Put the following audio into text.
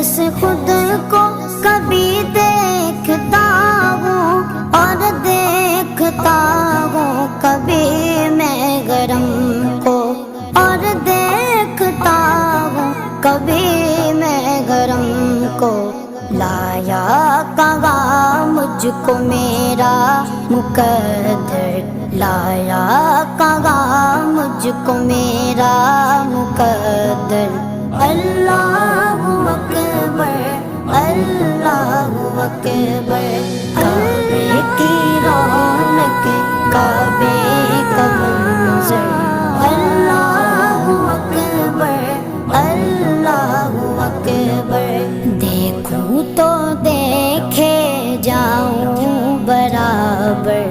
से खुद को कभी देखता हूँ और देखता हूँ कभी मैं गरम को, और देखता हूँ कभी मैं गरम को। लाया कहाँ मुझको मेरा मुकद्दर, लाया कहाँ मुझको मेरा मुकद्दर। अल्लाहु अकबर, अल्लाहु अकबर। काबे की रौनक, काबे का मंज़र। अल्लाहु अकबर, अल्लाहु अकबर। देखूं तो देखे जाऊं बराबर,